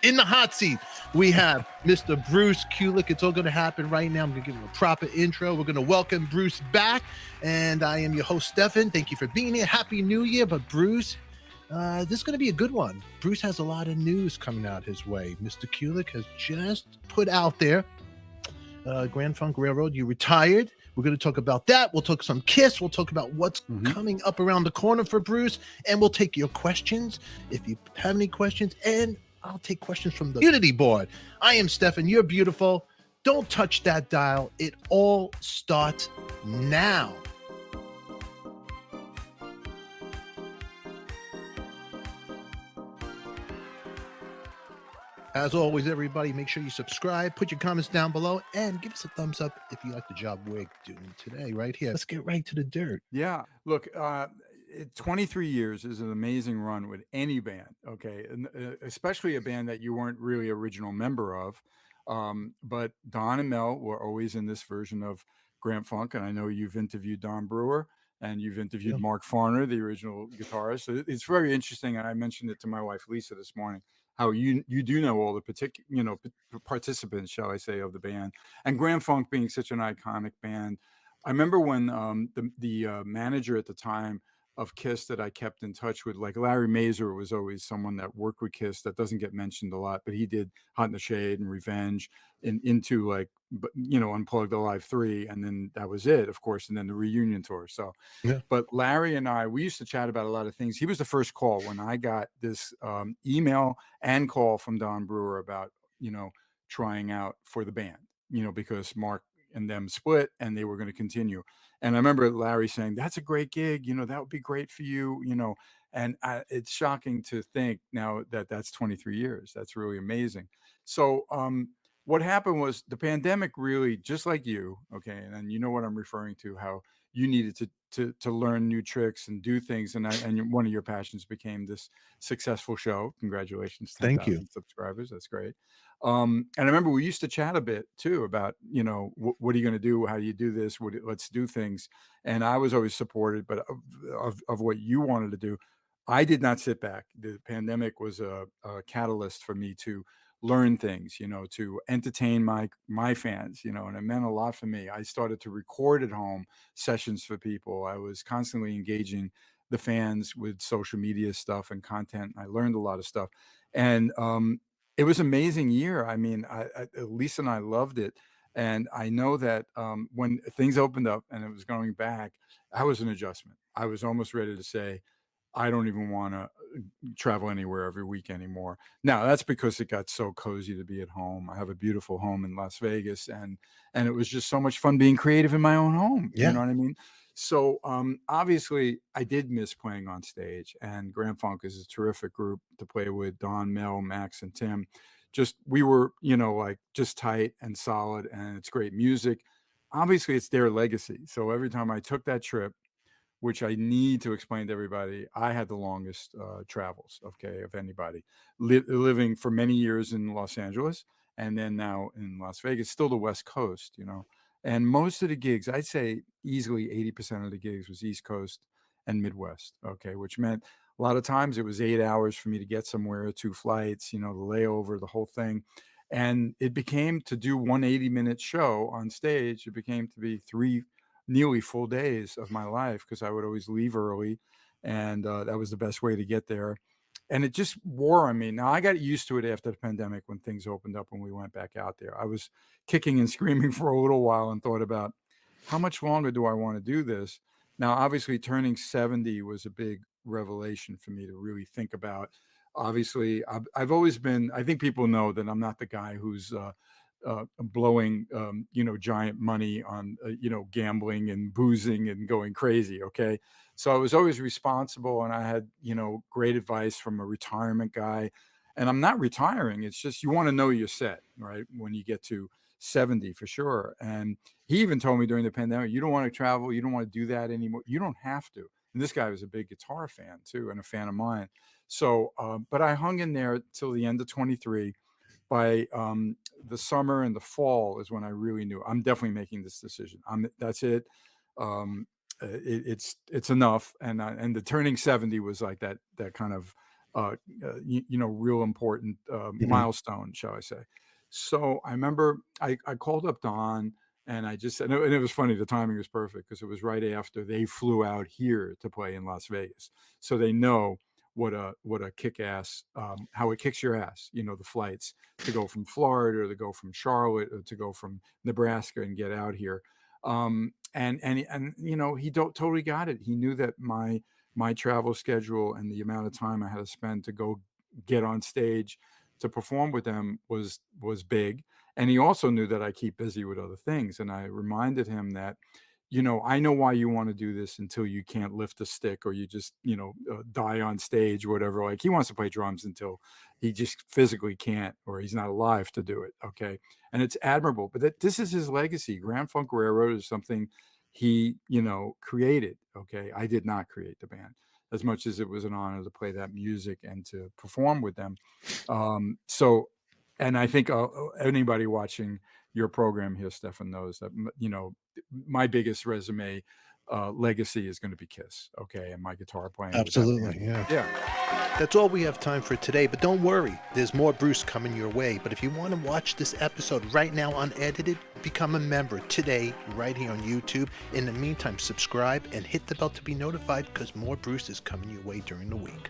In the hot seat, we have Mr. Bruce Kulick. It's all going to happen right now. I'm going to give him a proper intro. We're going to welcome Bruce back. And I am your host, Stefan. Thank you for being here. Happy New Year. But Bruce, this is going to be a good one. Bruce has a lot of news coming out his way. Mr. Kulick has just put out there, Grand Funk Railroad, you retired. We're going to talk about that. We'll talk some Kiss. We'll talk about what's coming up around the corner for Bruce. And we'll take your questions if you have any questions. And I'll take questions from the community board. I am Stefan. You're beautiful. Don't touch that dial. It all starts now. As always, everybody, make sure you subscribe, put your comments down below, and give us a thumbs up if you like the job we're doing today right here. Let's get right to the dirt. Yeah. Look, 23 years is an amazing run with any band, okay? And, especially a band that you weren't really original member of. But Don and Mel were always in this version of Grand Funk, and I know you've interviewed Don Brewer, and you've interviewed Mark Farner, the original guitarist. So it's very interesting, and I mentioned it to my wife Lisa this morning, how you do know all the particular participants, shall I say, of the band, and Grand Funk being such an iconic band. I remember when the manager at the time of Kiss that I kept in touch with, like Larry Mazer was always someone that worked with Kiss that doesn't get mentioned a lot, but he did Hot in the Shade and Revenge into like, Unplugged Alive 3. And then that was it, of course. And then the reunion tour. So, but Larry and I, we used to chat about a lot of things. He was the first call when I got this email and call from Don Brewer about, trying out for the band, because Mark and them split and they were going to continue. And I remember Larry saying, that's a great gig. That would be great for you, and it's shocking to think now that that's 23 years. That's really amazing. So what happened was the pandemic really, just like you, okay, and you know what I'm referring to, how you needed to learn new tricks and do things. And one of your passions became this successful show. Congratulations. Thank you. 10,000 subscribers. That's great. And I remember we used to chat a bit too about, what are you going to do? How do you do this? Let's do things. And I was always supported, but of what you wanted to do. I did not sit back. The pandemic was a catalyst for me to learn things, to entertain my fans, and it meant a lot for me. I started to record at home sessions for people. I was constantly engaging the fans with social media stuff and content. I learned a lot of stuff. And it was an amazing year. I mean, Lisa and I loved it. And I know that when things opened up and it was going back, I was an adjustment. I was almost ready to say, I don't even want to travel anywhere every week anymore. Now, that's because it got so cozy to be at home. I have a beautiful home in Las Vegas, and it was just so much fun being creative in my own home. Yeah. You know what I mean? So obviously, I did miss playing on stage, and Grand Funk is a terrific group to play with. Don, Mel, Max, and Tim. We were, just tight and solid, and it's great music. Obviously, it's their legacy. So every time I took that trip, which I need to explain to everybody, I had the longest travels, okay, of anybody, living for many years in Los Angeles and then now in Las Vegas, still the West Coast, and most of the gigs, I'd say easily 80% of the gigs was East Coast and Midwest, okay, which meant a lot of times it was 8 hours for me to get somewhere, 2 flights, the layover, the whole thing. And it became, to do 180-minute show on stage, it became to be 3 nearly full days of my life, because I would always leave early, and that was the best way to get there. And it just wore on me. Now, I got used to it after the pandemic when things opened up and we went back out there. I was kicking and screaming for a little while and thought about, how much longer do I want to do this? Now, obviously, turning 70 was a big revelation for me to really think about. Obviously, I've always been, I think people know that I'm not the guy who's blowing, giant money on, gambling and boozing and going crazy. Okay. So I was always responsible, and I had, great advice from a retirement guy, and I'm not retiring. It's just, you want to know you're set, right? When you get to 70 for sure. And he even told me during the pandemic, you don't want to travel. You don't want to do that anymore. You don't have to. And this guy was a big guitar fan too, and a fan of mine. So, but I hung in there till the end of 23. By the summer and the fall is when I really knew I'm definitely making this decision. That's it. It's enough. And the turning 70 was like that kind of real important milestone, shall I say. So I remember I called up Don and I just said, and it was funny, the timing was perfect because it was right after they flew out here to play in Las Vegas. So they know what a kick-ass, how it kicks your ass, the flights to go from Florida or to go from Charlotte or to go from Nebraska and get out here. And he totally got it. He knew that my travel schedule and the amount of time I had to spend to go get on stage to perform with them was big. And he also knew that I keep busy with other things. And I reminded him that, I know why you want to do this until you can't lift a stick or you just, die on stage or whatever. Like he wants to play drums until he just physically can't, or he's not alive to do it. Okay. And it's admirable, but this is his legacy. Grand Funk Railroad is something he, created. Okay. I did not create the band, as much as it was an honor to play that music and to perform with them. And I think anybody watching your program here, Stefan, knows that, my biggest resume legacy is going to be Kiss. Okay. And my guitar playing. Absolutely. Yeah. That's all we have time for today, but don't worry, there's more Bruce coming your way. But if you want to watch this episode right now unedited, become a member today right here on YouTube. In the meantime, subscribe and hit the bell to be notified because more Bruce is coming your way during the week.